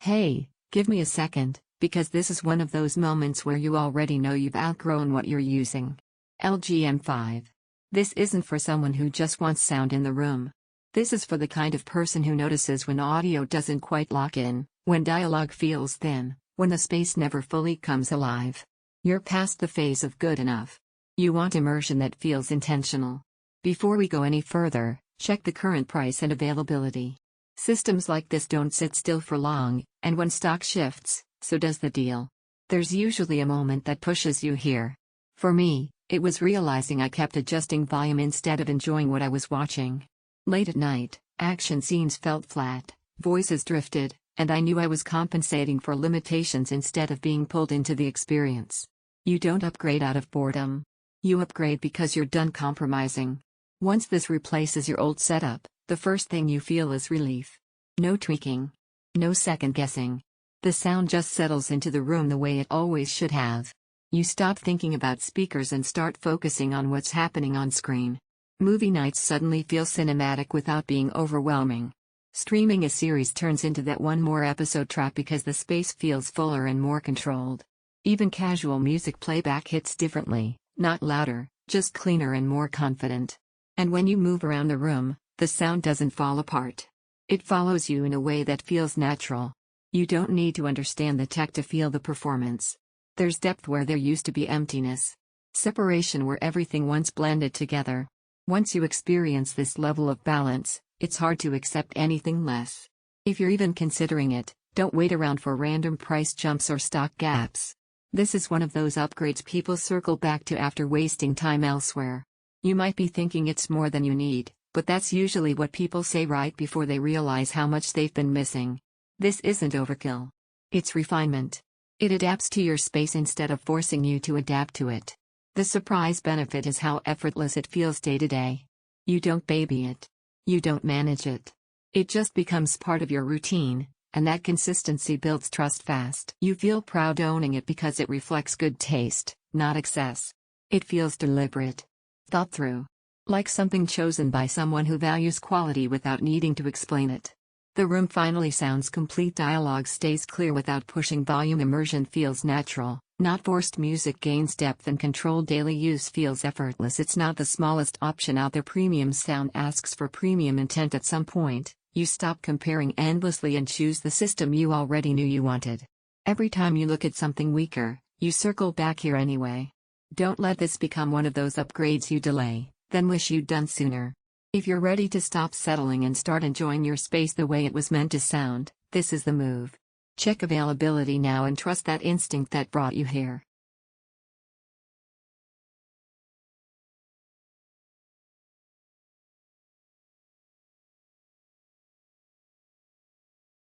Hey, give me a second, because this is one of those moments where you already know you've outgrown what you're using. LGM5. This isn't for someone who just wants sound in the room. This is for the kind of person who notices when audio doesn't quite lock in, when dialogue feels thin, when the space never fully comes alive. You're past the phase of good enough. You want immersion that feels intentional. Before we go any further, check the current price and availability. Systems like this don't sit still for long, and when stock shifts, so does the deal. There's usually a moment that pushes you here. For me, it was realizing I kept adjusting volume instead of enjoying what I was watching. Late at night, action scenes felt flat, voices drifted, and I knew I was compensating for limitations instead of being pulled into the experience. You don't upgrade out of boredom. You upgrade because you're done compromising. Once this replaces your old setup, the first thing you feel is relief. No tweaking. No second guessing. The sound just settles into the room the way it always should have. You stop thinking about speakers and start focusing on what's happening on screen. Movie nights suddenly feel cinematic without being overwhelming. Streaming a series turns into that one more episode trap because the space feels fuller and more controlled. Even casual music playback hits differently, not louder, just cleaner and more confident. And when you move around the room, the sound doesn't fall apart. It follows you in a way that feels natural. You don't need to understand the tech to feel the performance. There's depth where there used to be emptiness. Separation where everything once blended together. Once you experience this level of balance, it's hard to accept anything less. If you're even considering it, don't wait around for random price jumps or stock gaps. This is one of those upgrades people circle back to after wasting time elsewhere. You might be thinking it's more than you need, but that's usually what people say right before they realize how much they've been missing. This isn't overkill. It's refinement. It adapts to your space instead of forcing you to adapt to it. The surprise benefit is how effortless it feels day to day. You don't baby it. You don't manage it. It just becomes part of your routine, and that consistency builds trust fast. You feel proud owning it because it reflects good taste, not excess. It feels deliberate. Thought through. Like something chosen by someone who values quality without needing to explain it. The room finally sounds complete. Dialogue stays clear without pushing volume. Immersion feels natural, not forced. Music gains depth and control. Daily use feels effortless. It's not the smallest option out there. Premium sound asks for premium intent. At some point, you stop comparing endlessly and choose the system you already knew you wanted. Every time you look at something weaker, you circle back here anyway. Don't let this become one of those upgrades you delay, then wish you'd done sooner. If you're ready to stop settling and start enjoying your space the way it was meant to sound, this is the move. Check availability now and trust that instinct that brought you here.